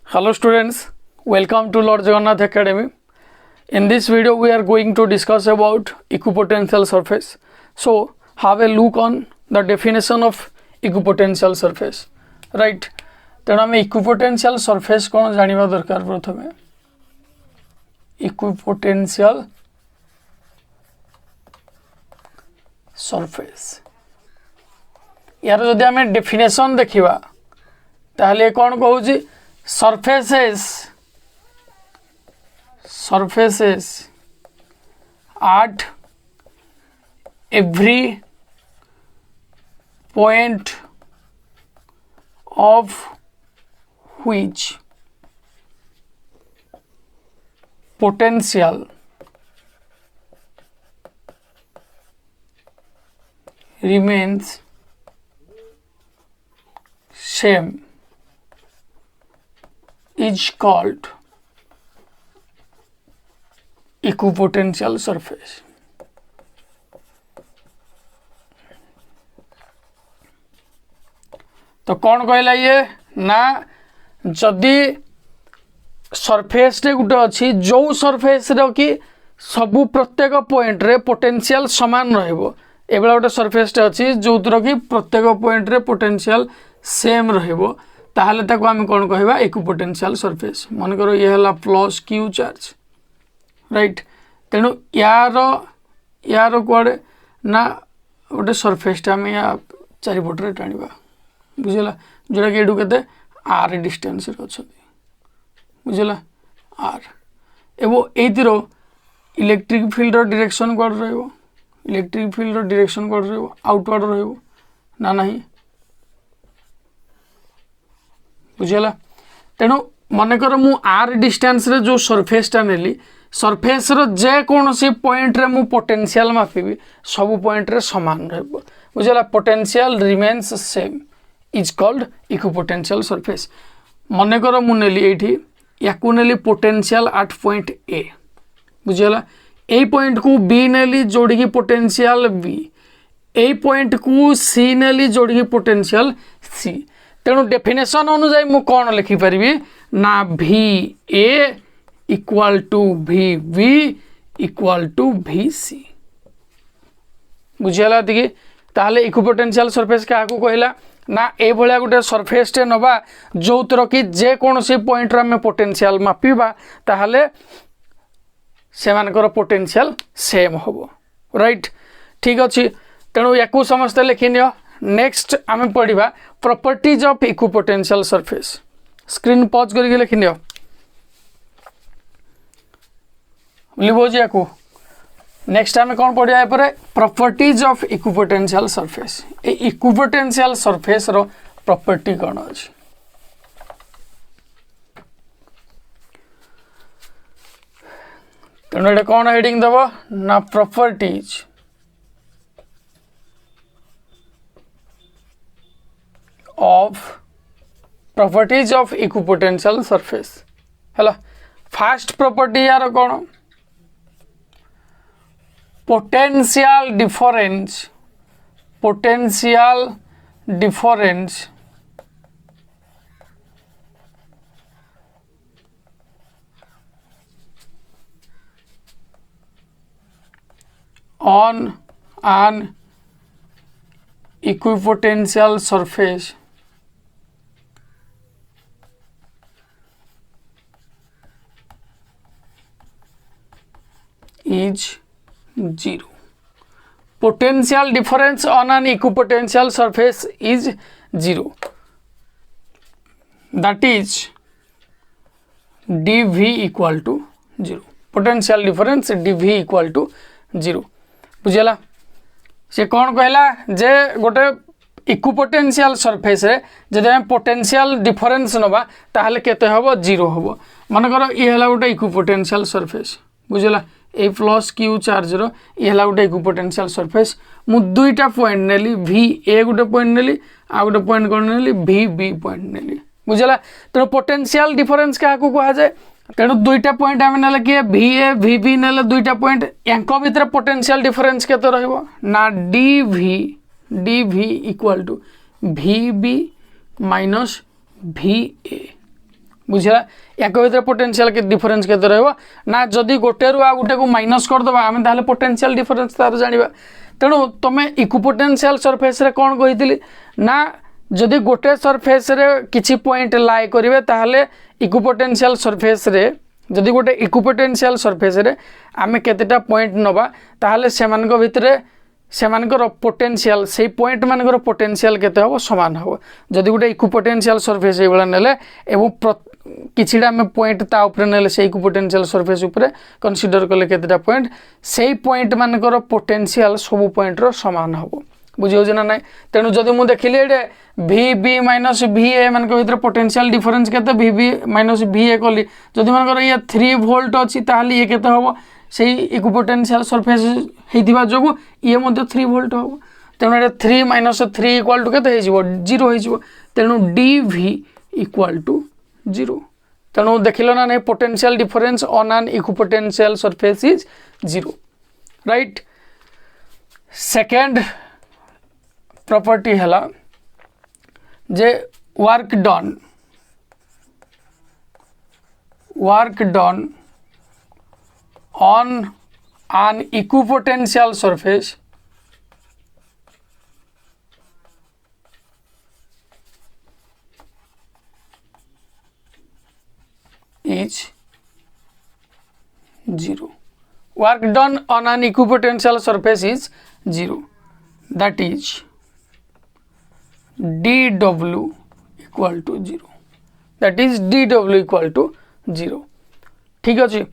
Hello students, welcome to Lord Jagannath Academy. In this video we are going to discuss about equipotential surface. So have a look on the definition of equipotential surface. Right? तेणु आम equipotential surface कौन जानिबा दरकार प्रथमे equipotential surface यार जदि आम definition देखिबा ताहले कौन कहूची surfaces at every point of which potential remains same is called equipotential surface. तो कौन कहला ये ना जदि सरफेस रे गुटे अच्छी जो सरफेस रे कि सबु प्रत्येक पॉइंट रे पोटेंशियल समान रहइबो एबेला गोटे सरफेस टे अच्छी जो थर कि प्रत्येक पॉइंट रे पोटेंशियल सेम रहइबो ताहले ताको आम कौन कहवा इक्विपोटेंशियल सरफेस मन करो ये हला प्लस क्यू चार्ज राइट तेणु यार कुआडे ना गोटे सरफेस आम या चारिपटे टाणवा बुझला जोटा कि एठू केते आर डिस्टेंस रे अछि बुझला आर एवं एतिर इलेक्ट्रिक फील्ड डायरेक्शन कुआड रहइबो इलेक्ट्रिक फील्ड डायरेक्शन कुआड रहइबो आउटवर्ड रहइबो ना नहीं बुझेला तेणु मनकर मु आर डिस्टेंस रे जो सरफेस टा नेली सरफेस रो जे कोनोसी पॉइंट रे मु पोटेंशियल मापिबी सब पॉइंट रे समान रहबो बुझेला potential remains same is called equipotential surface मनकर मु नेली एठी याकू नेली पोटेंशियल एट पॉइंट ए बुझेला ए पॉइंट को बी नेली जोड़ी की पोटेंशियल बी ए पॉइंट को सी नेली जोड़ी की पोटेंशियल सी तेणु डेफिनेशन अनुसार मु कौन लिखिपारि ना भी ए इक्वाल टू भी बी इक्वाल टू भी सी बुझीगला कि ताहले इक्विपोटेंशियल सरफेस क्या कहला ना ए भलिया गोटे सरफेस टे नबा जो थर कि जे कौन सी पॉइंट रे आम पोटेंशियल मापिबा ताहले सेमानकर पोटेंशियल सेम होबो राइट ठीक अच्छी तेणु याकू समस्ते लिखिनियो नेक्स्ट आम पढ़ा properties of equipotential surface screen pause करके लिखि नियो लिखो जी याकू नेक्स्ट आम कौन पढ़ा ये प्रॉपर्टीज ऑफ इक्विपोटेंशियल सरफेस ए इक्विपोटेंशियल सरफेस रो प्रॉपर्टी कौन अछि तेणु ये कौन हेडिंग दबो ना प्रॉपर्टीज of equipotential surface हैला फर्स्ट प्रॉपर्टी यार कौन potential difference on an equipotential surface is 0. Potential difference on an equipotential surface is 0. That is dV equal to 0. Potential difference dV equal to 0. बुझला से कौन कहला जे गोटे इक्विपोटेंशियल सरफेस रे जदि हम पोटेंशियल डिफरेंस नबा ताहले केते हबो 0 हबो मन करो ये हला गोटे इक्विपोटेंशियल सरफेस बुझला ए प्लस क्यू चार्ज रो ये हला गोटे इक्विपोटेंशियल सरफेस मु दुईटा पॉइंट नेली भी ए गोटे पॉइंट नेली आ गोटे पॉइंट कोन नेली भी बी पॉइंट नेली बुझला तो पोटेंशियल डिफरेंस क्या को कहा जाए तेणु दुईटा पॉइंट आम ना किए भी ए भी बी ना दुईटा पॉइंट यांको भितर पोटेंशियल डिफरेंस केते रहइबो ना डी भी इक्वल टू भी बी माइनस भी ए बुझला या भितर पोटेंशियल के डिफरेंस केते रहबो ना जदि गोटे रु आ गोटे को माइनस कर दबा आमे ताले पोटेंशियल डिफरेंस तार जानिबा तेणु तुम इक्विपोटेंशियल सरफेस रे कोन कहितली ना जदि गोटे सरफेस रे किछि पॉइंट लाई करिवे ताले इक्विपोटेंशियल सरफेस रे जदि गोटे इक्विपोटेंशियल सरफेस रे आमे केतेटा पॉइंट नबा ताले सेमानक भितरे सेमानकर पोटेंशियल से पॉइंट मानकर पोटेंशियल केते हो समान हो जदि गोटे इक्विपोटेंशियल सरफेस ए बला नेले एवं किछिडा में पॉइंट ता ऊपर नेले से इक्विपोटेंशियल सरफेस ऊपर कंसीडर कले केतेटा पॉइंट से पॉइंट मानकर पोटेंशियल सब पॉइंट रो समान हो बुझियो जना नै तेनु जदि मु देखिले एडे VB माइनस VA मान के भीतर पोटेंशियल डिफरेंस केते VB माइनस VA कली जदि मानकर ये 3 वोल्ट अछि ताहाली ये केते होबो से इक्विपोटेंशियल सरफेस हेदिबा जोगु ये मध्ये 3 वोल्ट होबो तेनु एडे 3 माइनस 3 इक्वल टू केते हेजिबो 0 हेजिबो तेनु DV इक्वल टू 0 तेनु देखिलो ना नै potential difference on an equipotential surface is 0 right second property हला जे work done on an equipotential surface is 0 work done on an equipotential surface is 0 that is dW equal to 0 that is dW equal to 0 ठीक अछि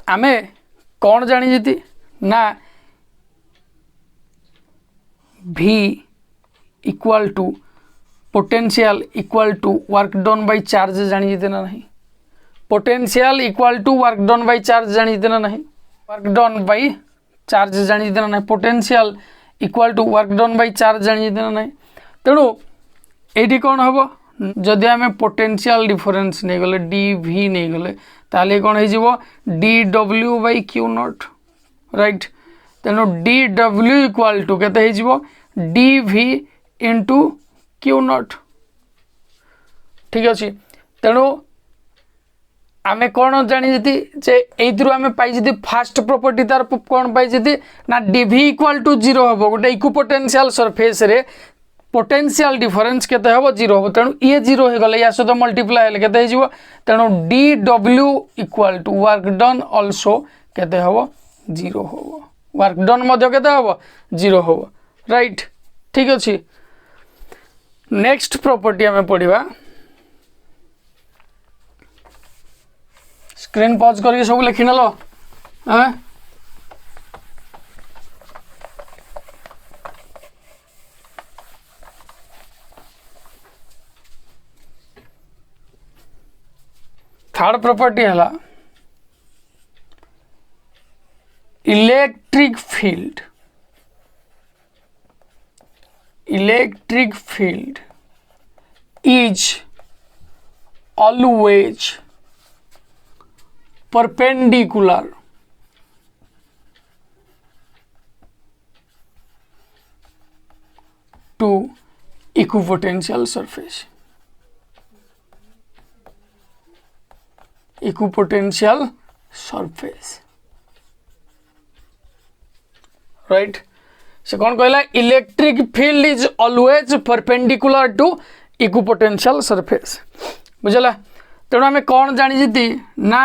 आमे कौन जानी जीती ना V equal to potential equal to work done by charge जानी जीते ना नहीं potential equal to work done by charge जानी जीते ना नहीं वर्क डन बाय चार्ज जानी जीते ना नहीं potential equal to work done by charge जानी जीते ना नहीं तेणु एटी कौन हम जदि आम पोटेंशियल डिफरेंस नहीं गले DV नहीं गले ताले कौन हो DW by Q not right तेणु DW इक्वल टू केते हो DV इंटू Q नॉट ठीक अच्छे तेणु आम कौन जानी जे आम पाई फास्ट प्रॉपर्टी तार कौन पाई ना DV इक्वल टू 0 हम गोटे इक्विपोटेंशियल सरफेस रे पोटेंशियल डिफरेंस केते हबो 0 हबो तेणु ये 0 हो गले या सहित मल्टीप्लाई हेले केते हिजबो तेणु DW equal to work done also केते हबो 0 हबो वर्क डन मध्ये केते हबो 0 हबो राइट ठीक अछि नेक्स्ट प्रॉपर्टी हमें पढ़िबा स्क्रीन पॉज करके सब लिखि नलो हां थर्ड प्रॉपर्टी है electric field is always perpendicular to equipotential surface equipotential surface right से कौन कहला electric field is always perpendicular to equipotential surface बुझला तेणु आम कौन जानी जीती ना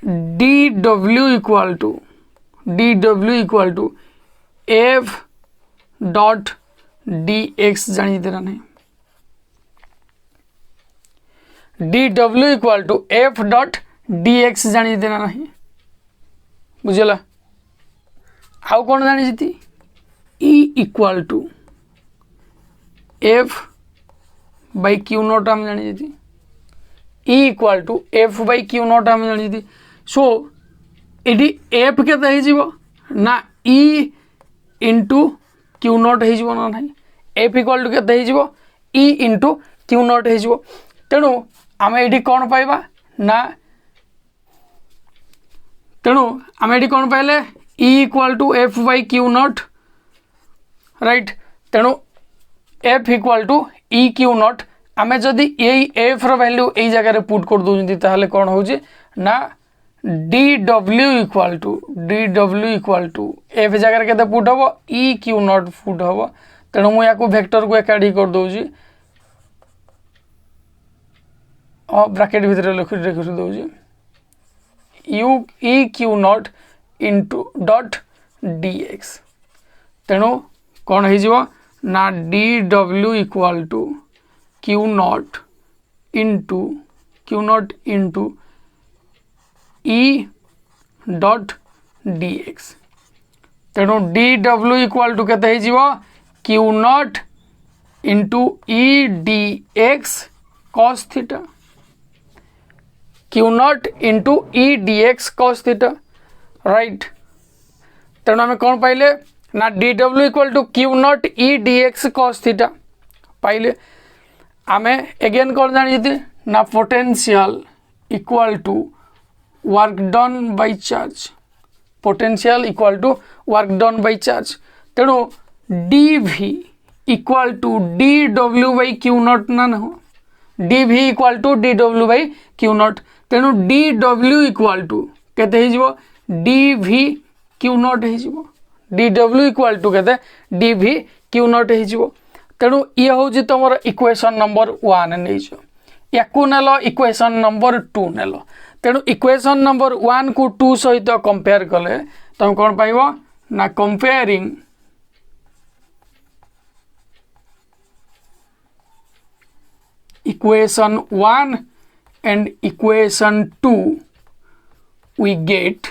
DW equal to F dot DX जानी जीते ना नहीं DW equal to F dot DX जानी देना नहीं बुझला आउ कौन जानी जीती E equal to F by Q not हम जानी जीती E equal to F by Q not हम जानी जीती सो एडी F के दही जीवो ना E इंटू Q नॉट है जीवो ना नहीं F इक्वल टू के दही जीवो E इंटू Q नॉट है जीवो तेणु आम ये कौन पाइबा ना तेणु आम ये कौन पाइले E equal to F by Q not right तेणु F equal to E Q not आमे जदि यही एफ रो वैल्यू यही जगह पुट कर दूँ ताहले कौन हो ना D W equal to F जगह के पुट हम ई क्यू नॉट पुट हम तेणु मुझे वेक्टर को एकाठी कर दूँ ब्रैकेट भितर लिखि दूँ यू E Q not into dot D X तेणु कौन हो ना D W equal to Q not into E dot D X तेणु डी डब्ल्यू इक्वाल टू केते Q not into E D x cos theta Q not into E D x cos theta right तेणु आम कौन पाइले ना D W equal to Q not E D x cos theta पाइले आमे again कौन जानी ना potential equal to work done by charge potential equal to work done by charge तेणु D V equal to D W by Q not ना हो D V equal to D W by Q not तेणु D W equal to केते D V Q not हो D W equal to केते D V Q not हो तेणु ये हूँ तुम इक्वेशन नंबर 1 नहीं या नेल इक्वेशन नंबर 2 नेल तेणु इक्वेशन नंबर 1 को 2 सहित कंपेयर कले तुम कौन पाइब ना comparing equation 1 and equation 2 we get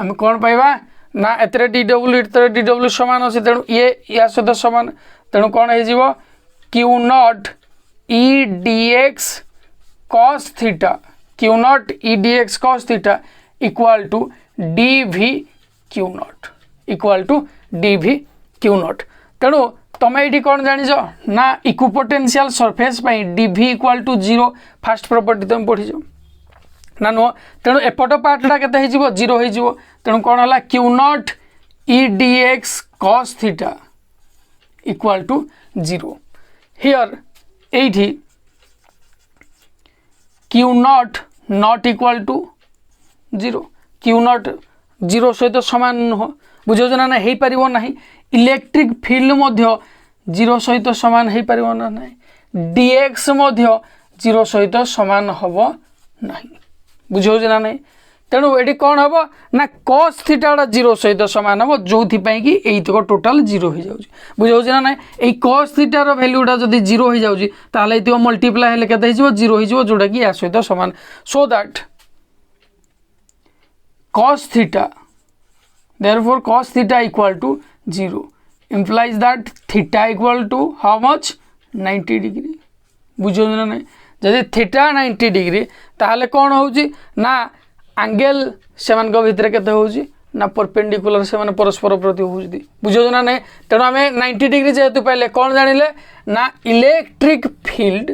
आम कौन पाइबा ना एतरे डी डब्ल्यू सामान अच्छे तेणु ये या सहित सामान तेणु कौन हो q not E D x cos theta Q not E D x cos theta equal to d V Q naught equal to d V Q not तेणु तुम ये कौन जानिछ ना equipotential surface d V equal to 0 first property तुम पढ़ी ना नुह तेणु एपट पार्टा के 0 हो तेणु कौन है q not E D x cos theta equal to 0 here एठी q naught equal to 0 q naught 0 सहित सामान नुह बुझे ना हो पार ना इलेक्ट्रिक फील्ड 0 सहित सामान हो पार ना डीएक्स 0 सहित सामान हम ना बुझे ना नहीं तेणु ये कौन हम ना कॉस थीटा 0 सहित सामान हम जो कि यही टोटाल 0 हो जाए बुझे ना ना ये कॉस थीटार भैल्यूटा जब 0 हो जाए मल्टीप्लाई हेल्ले के 0 हो जोटा कि या सहित सामान so that cos theta therefore cos theta equal to 0 implies that theta equal to how much 90 degree बुझो ना नहीं जदि थीटा 90 डिग्री ताहले कौन होउची ना एंगल सेमान को भितर केते होउची ना परपेंडिकुलर से माने परस्पर प्रति होउची बुझो ना नहीं तेणु आम 90 डिग्री जेहेतु पाइले कौन जानिले ना electric field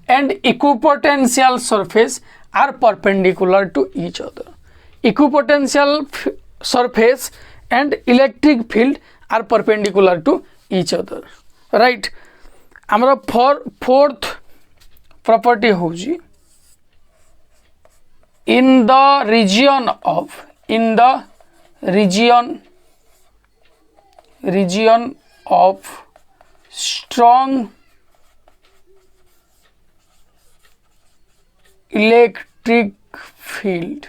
and equipotential surface are perpendicular to each other equipotential surface and electric field are perpendicular to each other right ଆମର fourth property होउची in the region of strong electric field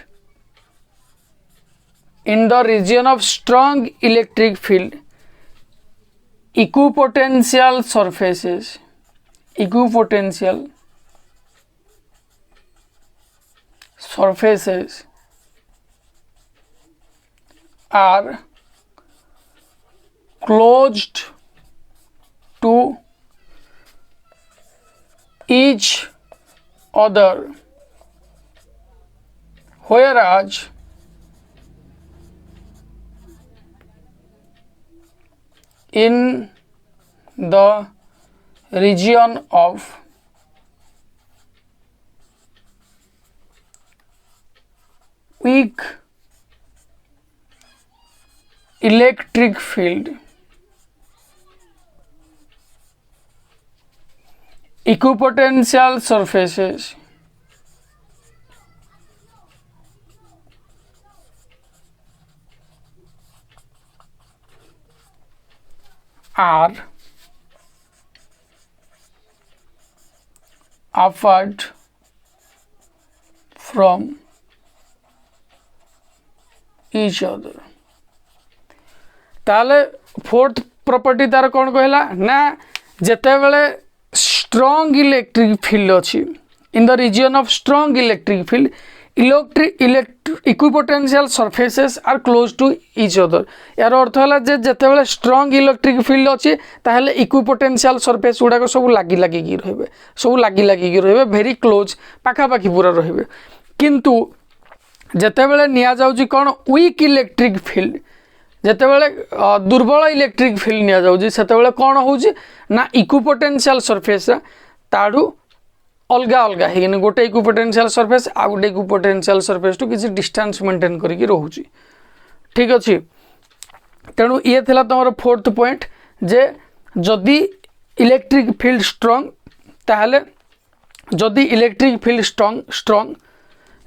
in the region of strong electric field equipotential surfaces are closed to each other whereas in the region of weak electric field equipotential surfaces are apart from each other। ताले fourth property तार कौन कहला ना जेते बेले strong electric field अच्छी in the region of strong electric field equipotential surfaces are close to each other. यार अर्थ है जेते बेले स्ट्रॉन्ग इलेक्ट्रिक फील्ड अच्छी ताहले इक्विपोटेंशियल सरफेस गुड़ाक सब लागी लागिकी रहिबे सब लागी लागिकी रहिबे वेरी क्लोज पाखापाखि पूरा रहिबे। किंतु जेते बेले निया जाउची कोन वीक इलेक्ट्रिक फील्ड जेते बेले दुर्बल इलेक्ट्रिक फील्ड निया जाउची सेते बेले कोन होउची ना इक्विपोटेंशियल सरफेस ताडू अलग अलग है गोटे इक्विपोटेंशियल सरफेस आ गोटे इक्विपोटेंशियल सरफेस टू किसी डिस्टेंस मेंटेन करके रोचे। ठीक अच्छे तेणु ये थिला तुम फोर्थ पॉइंट जे जदि इलेक्ट्रिक फील्ड स्ट्रॉन्ग ताहले जदि इलेक्ट्रिक फील्ड स्ट्रॉन्ग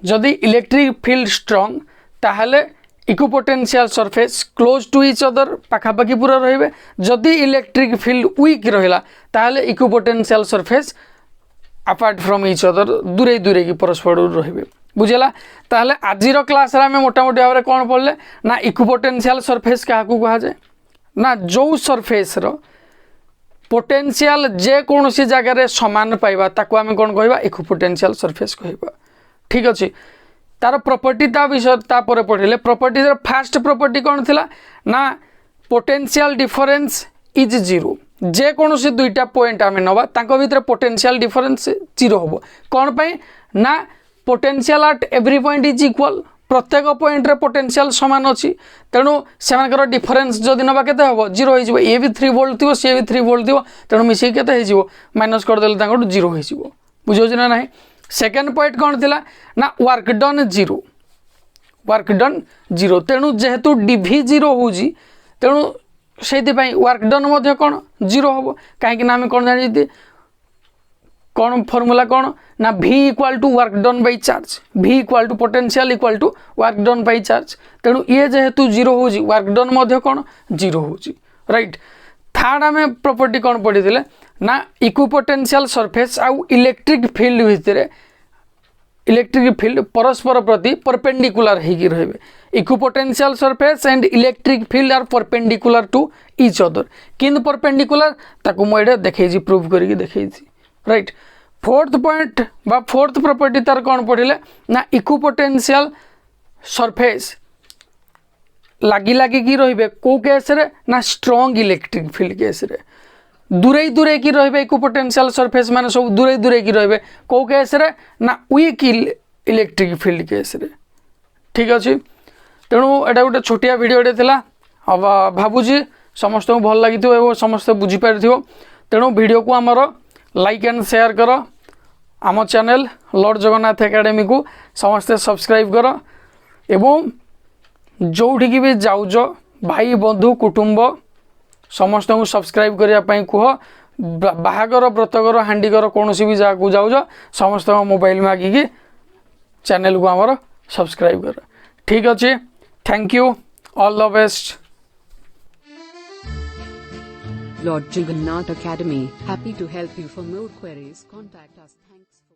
जदि इलेक्ट्रिक फील्ड स्ट्रॉन्ग ताहले equipotential surface close to each other पाखापाखि पूरा रहिबे। जदि इलेक्ट्रिक फील्ड वीक रहिला ताहले equipotential surface apart from each other दूरे दूरे की परस्पर रहिबे। बुझेला ताहले आजिर क्लास रे हमें मोटामोटी भाव में कौन पढ़ले ना इक्विपोटेंशियल सरफेस क्या कहा जाए ना जो सरफेस रो पोटेंशियल जे कौन सी जगह रे समान पाइबा ताको आमे कौन कहबा इक्विपोटेंशियल सरफेस कहबा। ठीक अच्छे तार प्रॉपर्टी ता विषय तापर पढ़ले प्रॉपर्टी फास्ट प्रॉपर्टी कौन थिला ना पोटेंशियल डिफरेंस इज जीरो जे कौन से दुईटा पॉइंट आम नवा तांको भीतर पोटेंशियल डिफरेंस जीरो हम कौन पाई ना potential at every point is equal प्रत्येक पॉइंट रे पोटेंशियल समान अच्छी तेणु से डिफरेंस जदि नवा केते हम जीरो हो ए भी 3 वोल्ट थी सी भी 3 वोल्ट थी तेणु मिसे केते हो माइनस करदे जीरो हो बुझे ना ना। सेकेंड पॉइंट कौन थिला ना वर्क डन जीरो तेणु जेहेतु डिभी जीरो होजी तेणु से वर्क डन कौन जीरो हम कहीं आम कौन जानी कौन फॉर्मूला कौन ना V equal to work done by charge V equal to potential equal to work done by charge तेणु ये जेहेतु जीरो होजी वर्क डन कौन जीरो होजी राइट। थर्ड आम प्रॉपर्टी कौन पढ़ी ना इक्विपोटेंशियल सरफेस आउ इलेक्ट्रिक फील्ड भितर इलेक्ट्रिक फील्ड परस्पर प्रति परपेंडिकुलर होगी रहे equipotential surface and electric field are perpendicular to each other किंतु परपेंडिकुलर ताकू मुझे देखी प्रूव करके देखी राइट। फोर्थ पॉइंट बा फोर्थ प्रॉपर्टी तार कौन पढ़ले ना इक्विपोटेंशियल सरफेस लागी लागिकी रहिबे को केस रे ना स्ट्रॉन्ग इलेक्ट्रिक फील्ड केस रे दूरे दूरे की रहिबे इक्विपोटेंशियल सरफेस माने सब दूरे दूरे की रहिबे को केस रे ना वीक इलेक्ट्रिक फील्ड केस रे। ठीक अच्छे तेणु एटा गोटे छोटिया वीडियोटे थिला अब भावुची समस्त को भल लगी और समस्त बुझीपार तेणु वीडियो को आमर लाइक एंड शेयर कर आम चैनल लॉर्ड जगन्नाथ एकेडमी को समस्ते सब्सक्राइब कर एवं जोठिकी भी जाऊज भाई बंधु कुटुंब समस्त को सब्सक्राइब करने कह बाहागर व्रतगर हांडीगर कौन भी जगह को जाऊज समस्त मोबाइल में आगिकी चैनल को आमर सब्सक्राइब कर। ठीक अच्छे thank you all the best. Lord Jagannath Academy, happy to help you. For more queries, contact us. Thanks for